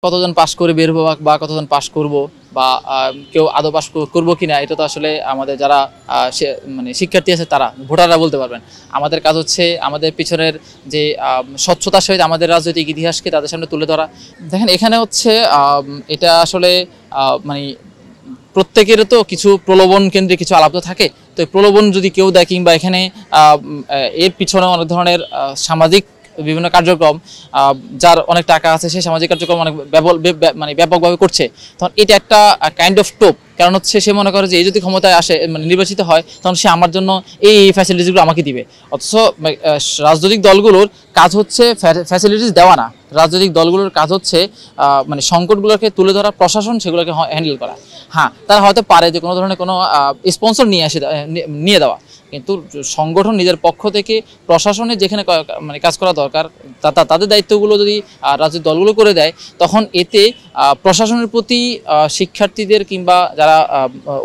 কতজন পাস করে বের হবো বা কতজন পাস করব বা কেউ আদৌ পাস করবো কিনা এটা তো আসলে আমাদের যারা মানে শিক্ষার্থী আছে তারা ভোটাররা বলতে পারবেন। আমাদের কাজ হচ্ছে আমাদের পিছনের যে স্বচ্ছতার সহিত আমাদের রাজনৈতিক ইতিহাসকে তাদের সামনে তুলে ধরা। দেখেন এখানে হচ্ছে এটা আসলে মানে প্রত্যেকের তো কিছু প্রলোভন কেন্দ্রে কিছু আলাপ তো থাকে। তো এই প্রলোভন যদি কেউ দেয় কিংবা এখানে এর পিছনে অনেক ধরনের সামাজিক বিভিন্ন কার্যক্রম, যার অনেক টাকা আছে সে সামাজিক কার্যক্রম অনেক মানে ব্যাপকভাবে করছে, তখন এটা একটা কাইন্ড অফ টোপ। কারণ হচ্ছে সে মনে করে যে এই যদি ক্ষমতায় আসে মানে নির্বাচিত হয় তখন সে আমার জন্য এই ফ্যাসিলিটিসগুলো আমাকে দিবে। অথচ রাজনৈতিক দলগুলোর কাজ হচ্ছে ফ্যাসিলিটিস দেওয়া না, রাজনৈতিক দলগুলোর কাজ হচ্ছে মানে সংকটগুলোকে তুলে ধরা, প্রশাসন সেগুলোকে হ্যান্ডেল করা। হ্যাঁ, তারা হয়তো পারে যে কোনো ধরনের কোনো স্পন্সর নিয়ে দেওয়া, কিন্তু সংগঠন নিজের পক্ষ থেকে প্রশাসনের যেখানে মানে কাজ করা দরকার তাদের দায়িত্বগুলো যদি রাজনৈতিক দলগুলো করে দেয়, তখন এতে প্রশাসনের প্রতি শিক্ষার্থীদের কিংবা যারা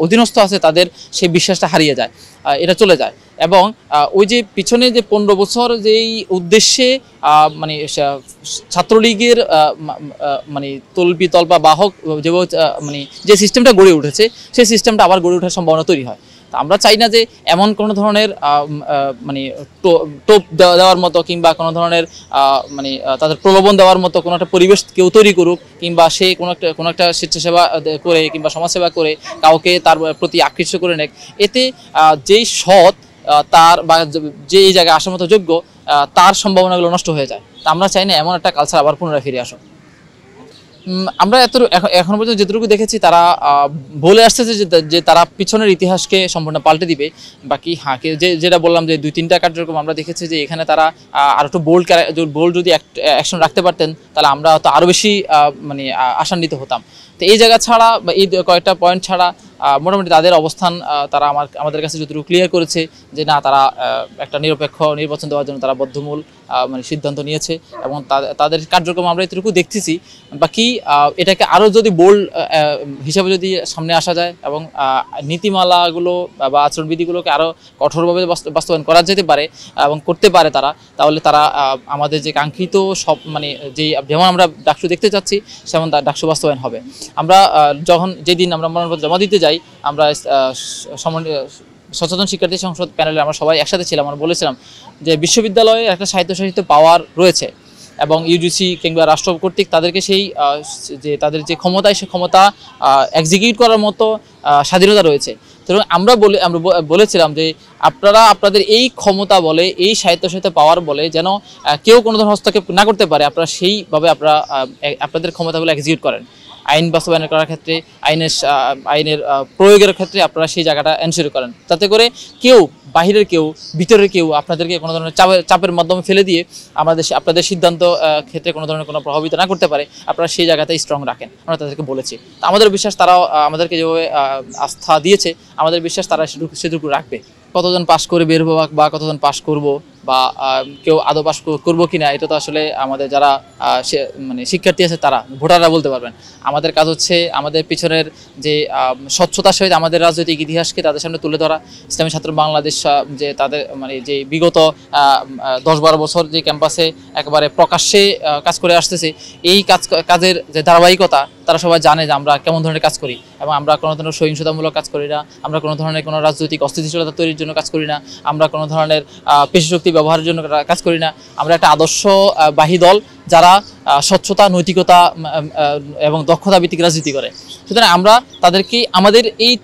অধীনস্থ আছে তাদের সেই বিশ্বাসটা হারিয়ে যায়, এটা চলে যায়। এবং ওই যে পিছনে যে 15 বছর যেই উদ্দেশ্যে মানে ছাত্রলীগের মানে তল্পা বাহক যেভাবে মানে যে সিস্টেমটা গড়ে উঠেছে সেই সিস্টেমটা আবার গড়ে ওঠার সম্ভাবনা তৈরি হয়। আমরা চাই না যে এমন কোনো ধরনের মানে টোপ দেওয়ার মতো কিংবা কোনো ধরনের মানে তাদের প্রলোভন দেওয়ার মতো কোনো একটা পরিবেশ কেউ তৈরি করুক, কিংবা সে কোনো একটা স্বেচ্ছাসেবা করে কিংবা সমাজসেবা করে কাউকে তার প্রতি আকৃষ্ট করে নেক। এতে যেই সৎ তার বা যে এই জায়গায় আসার মতো যোগ্য তার সম্ভাবনাগুলো নষ্ট হয়ে যায়। তা আমরা চাই না এমন একটা কালচার আবার পুনরায় ফিরে আসুক। আমরা এখন পর্যন্ত যেটুকু দেখেছি তারা বলে আসতেছে যে তারা পিছনের ইতিহাসকে সম্পূর্ণ পাল্টে দিবে। বাকি হ্যাঁ, যেটা বললাম যে 2-3টা কার্যক্রম আমরা দেখেছি যে এখানে তারা আরো একটু বোল্ড যদি অ্যাকশন রাখতে পারতেন তাহলে আমরা তো আরো বেশি মানে আশান্বিত হতাম। তো এই জায়গা ছাড়া বা এই কয়েকটা পয়েন্ট ছাড়া মোটামুটি তাদের অবস্থান তারা আমাদের কাছে যতটুকু ক্লিয়ার করেছে যে না, তারা একটা নিরপেক্ষ নির্বাচন দেওয়ার জন্য তারা বদ্ধমূল মানে সিদ্ধান্ত নিয়েছে এবং তাদের কার্যক্রম আমরা এতটুকু দেখতেছি। বাকি এটাকে আরও যদি বোল্ড হিসাবে যদি সামনে আসা যায় এবং নীতিমালাগুলো বা আচরণবিধিগুলোকে আরও কঠোরভাবে বাস্তবায়ন করা যেতে পারে এবং করতে পারে তারা, তাহলে তারা আমাদের যে কাঙ্ক্ষিত সব মানে যেমন আমরা ডাকসু দেখতে চাচ্ছি সেমন ডাকসু বাস্তবায়ন হবে। আমরা যেদিন আমরা মনোনয়নপত্র জমা দিতে যাই, আমরা সচেতন শিক্ষার্থী সংসদ প্যানেলে আমরা সবাই একসাথে ছিলাম। আমরা বলেছিলাম যে বিশ্ববিদ্যালয়ে একটা স্বায়ত্তশাসিত পাওয়ার রয়েছে এবং ইউজিসি কিংবা রাষ্ট্র কর্তৃক তাদেরকে সেই যে তাদের যে ক্ষমতায় সে ক্ষমতা এক্সিকিউট করার মতো স্বাধীনতা রয়েছে। তো আমরা বলেছিলাম যে আপনারা আপনাদের এই ক্ষমতা বলে, এই স্বায়ত্তশাসিত পাওয়ার বলে যেন কেউ কোনো ধরনের হস্তক্ষেপ না করতে পারে, আপনারা সেইভাবে আপনাদের ক্ষমতাগুলো এক্সিকিউট করেন। আইন বাস্তবায়ন করার ক্ষেত্রে, আইনের প্রয়োগের ক্ষেত্রে আপনারা সেই জায়গাটা এনশিওর করেন, যাতে করে কেউ বাহিরের কেউ ভিতরের কেউ আপনাদেরকে কোনো ধরনের চাপের মাধ্যমে ফেলে দিয়ে আপনাদের সিদ্ধান্ত ক্ষেত্রে কোনো ধরনের কোনো প্রভাবিত না করতে পারে, আপনারা সেই জায়গাতেই স্ট্রং রাখেন। আমরা তাদেরকে বলেছি। আমাদের বিশ্বাস তারাও আমাদেরকে যেভাবে আস্থা দিয়েছে, আমাদের বিশ্বাস তারা সেটুকু রাখবে। কতজন পাস করে বের হবো বা কতজন পাস করব বা কেউ আদৌ পাস করবো কিনা এটা তো আসলে আমাদের যারা মানে শিক্ষার্থী আছে তারা ভোটাররা বলতে পারবেন। আমাদের কাজ হচ্ছে আমাদের পিছনের যে স্বচ্ছতার সহিত আমাদের রাজনৈতিক ইতিহাসকে তাদের সামনে তুলে ধরা। ইসলামী ছাত্র বাংলাদেশ যে তাদের মানে যে বিগত 10-12 বছর যে ক্যাম্পাসে একেবারে প্রকাশ্যে কাজ করে আসতেছে, এই কাজের যে ধারাবাহিকতা তারা সবাই জানে যে আমরা কেমন ধরনের কাজ করি এবং আমরা কোনো ধরনের সহিংসতামূলক কাজ করি না, আমরা কোনো ধরনের কোনো রাজনৈতিক অস্থিতিশীলতা তৈরির জন্য কাজ করি না, আমরা কোনো ধরনের পেশিশক্তি ব্যবহারের জন্য কাজ করি না। আমরা একটা আদর্শবাহী দল যারা স্বচ্ছতা, নৈতিকতা এবং দক্ষতা ভিত্তিক রাজনীতি করে। সুতরাং আমরা তাদেরকে আমাদের এই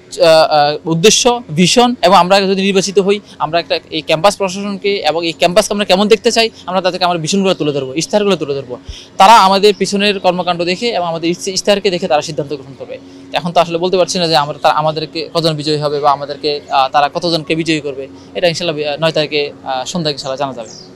উদ্দেশ্য, ভিশন এবং আমরা যদি নির্বাচিত হই, আমরা এই ক্যাম্পাস প্রশাসনকে এবং এই ক্যাম্পাসকে আমরা কেমন দেখতে চাই, আমরা তাদেরকে আমার ভিশনগুলো তুলে ধরবো, ইশতেহারগুলো তুলে ধরবো। তারা আমাদের পিছনের কর্মকাণ্ড দেখে এবং আমাদের ইশতেহারকে দেখে তারা সিদ্ধান্ত গ্রহণ করবে। এখন তো আসলে বলতে পারছি না যে আমাদেরকে কতজন বিজয়ী হবে বা আমাদেরকে তারা কতজনকে বিজয়ী করবে। এটা ইনশাল্লাহ 9 তারিখে সন্ধ্যায় ইনশাল্লাহ জানা যাবে।